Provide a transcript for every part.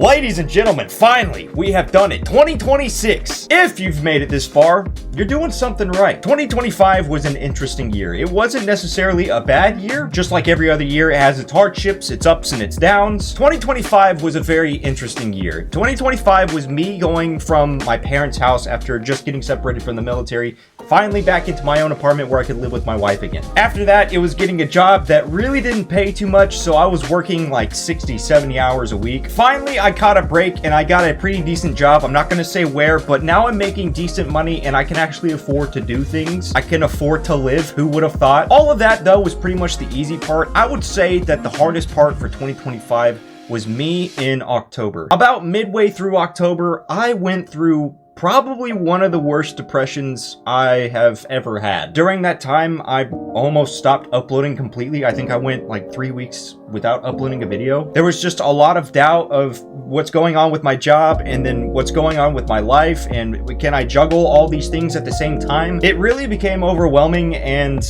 Ladies and gentlemen, finally, we have done it. 2026. If you've made it this far, you're doing something right. 2025 was an interesting year. It wasn't necessarily a bad year. Just like every other year, it has its hardships, its ups and its downs. 2025 was a very interesting year. 2025 was me going from my parents' house after just getting separated from the military, finally back into my own apartment where I could live with my wife again. After that, it was getting a job that really didn't pay too much, so I was working like 60, 70 hours a week. Finally, I caught a break and I got a pretty decent job. I'm not going to say where, but now I'm making decent money and I can actually afford to do things. I can afford to live. Who would have thought? All of that, though, was pretty much the easy part. I would say that the hardest part for 2025 was me in October. About midway through October, I went through probably one of the worst depressions I have ever had. During that time, I almost stopped uploading completely. I think I went like 3 weeks without uploading a video. There was just a lot of doubt of what's going on with my job and then what's going on with my life and can I juggle all these things at the same time? It really became overwhelming and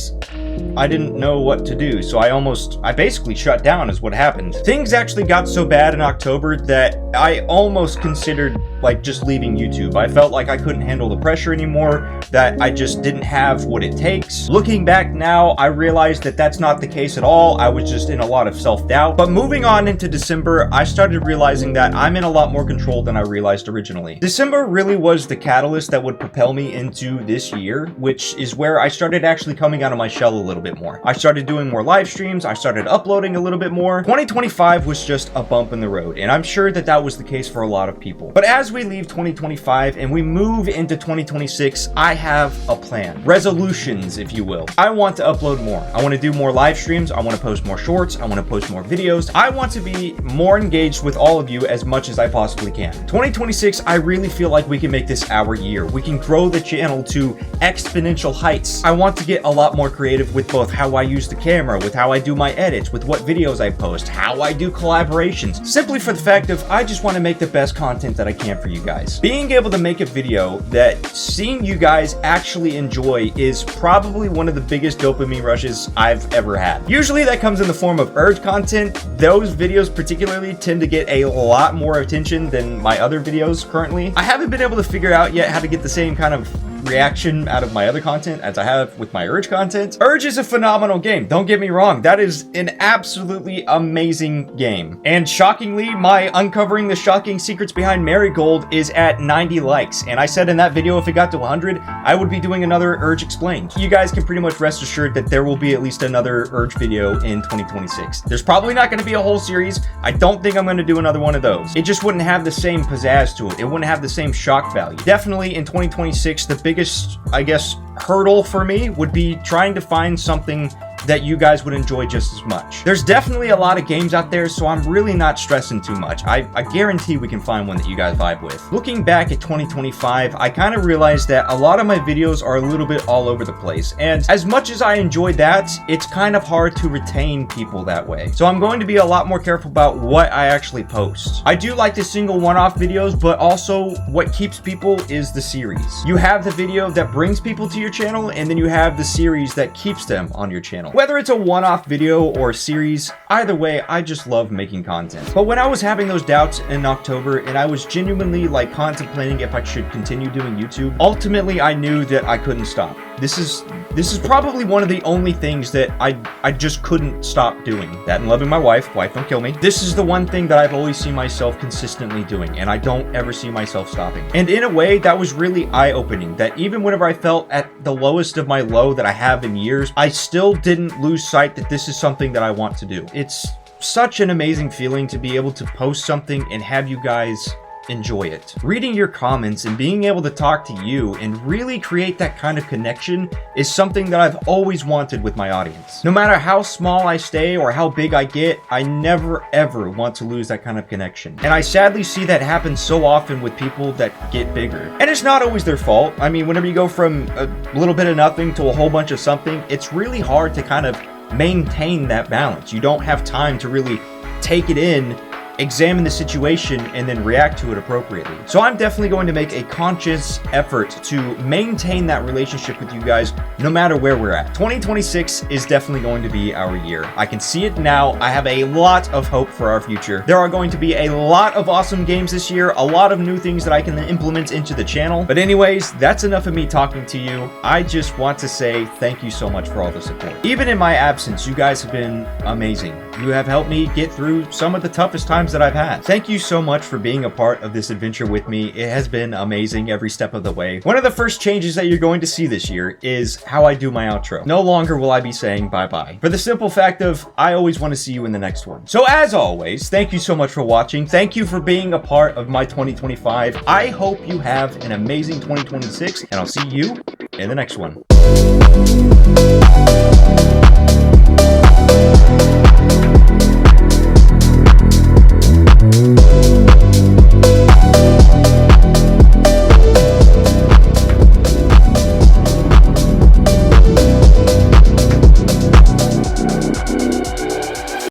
I didn't know what to do, so I basically shut down is what happened. Things actually got so bad in October that I almost considered like just leaving YouTube. I felt like I couldn't handle the pressure anymore, that I just didn't have what it takes. Looking back now, I realized that that's not the case at all. I was just in a lot of self-doubt. But moving on into December, I started realizing that I'm in a lot more control than I realized originally. December really was the catalyst that would propel me into this year, which is where I started actually coming out of my shell a little bit more. I started doing more live streams, I started uploading a little bit more. 2025 was just a bump in the road, and I'm sure that that was the case for a lot of people. But as we leave 2025 and we move into 2026, I have a plan. Resolutions, if you will. I want to upload more. I want to do more live streams. I want to post more shorts. I want to post more videos. I want to be more engaged with all of you as much as I possibly can. 2026, I really feel like we can make this our year. We can grow the channel to exponential heights. I want to get a lot more creative with both how I use the camera, with how I do my edits, with what videos I post, how I do collaborations. Simply for the fact of I just want to make the best content that I can for you guys. Being able to make a video that seeing you guys actually enjoy is probably one of the biggest dopamine rushes I've ever had. Usually that comes in the form of urge content. Those videos particularly tend to get a lot more attention than my other videos currently. I haven't been able to figure out yet how to get the same kind of reaction out of my other content as I have with my Urge content. Urge is a phenomenal game, don't get me wrong. That is an absolutely amazing game. And shockingly, my uncovering the shocking secrets behind Marigold is at 90 likes. And I said in that video if it got to 100, I would be doing another Urge Explained. You guys can pretty much rest assured that there will be at least another Urge video in 2026. There's probably not going to be a whole series. I don't think I'm going to do another one of those. It just wouldn't have the same pizzazz to it. It wouldn't have the same shock value. Definitely in 2026, the biggest, I guess, hurdle for me would be trying to find something that you guys would enjoy just as much. There's definitely a lot of games out there, so I'm really not stressing too much. I guarantee we can find one that you guys vibe with. Looking back at 2025, I kind of realized that a lot of my videos are a little bit all over the place, and as much as I enjoy that, it's kind of hard to retain people that way. So I'm going to be a lot more careful about what I actually post. I do like the single one-off videos, but also what keeps people is the series. You have the video that brings people to your channel, and then you have the series that keeps them on your channel. Whether it's a one-off video or a series, either way, I just love making content. But when I was having those doubts in October and I was genuinely like contemplating if I should continue doing YouTube, ultimately I knew that I couldn't stop. This is probably one of the only things that I just couldn't stop doing. That and loving my wife don't kill me. This is the one thing that I've always seen myself consistently doing, and I don't ever see myself stopping. And in a way, that was really eye-opening, that even whenever I felt at the lowest of my low that I have in years, I still didn't lose sight that this is something that I want to do. It's such an amazing feeling to be able to post something and have you guys enjoy it. Reading your comments and being able to talk to you and really create that kind of connection is something that I've always wanted with my audience. No matter how small I stay or how big I get, I never ever want to lose that kind of connection. And I sadly see that happen so often with people that get bigger. And it's not always their fault. I mean, whenever you go from a little bit of nothing to a whole bunch of something, it's really hard to kind of maintain that balance. You don't have time to really take it in examine the situation and then react to it appropriately. So I'm definitely going to make a conscious effort to maintain that relationship with you guys no matter where we're at. 2026 is definitely going to be our year. I can see it now. I have a lot of hope for our future. There are going to be a lot of awesome games this year, a lot of new things that I can implement into the channel. But anyways, that's enough of me talking to you. I just want to say thank you so much for all the support. Even in my absence, you guys have been amazing. You have helped me get through some of the toughest times that I've had. Thank you so much for being a part of this adventure with me. It has been amazing every step of the way. One of the first changes that you're going to see this year is how I do my outro. No longer will I be saying bye-bye, for the simple fact of I always want to see you in the next one. So as always, thank you so much for watching. Thank you for being a part of my 2025. I hope you have an amazing 2026, and I'll see you in the next one.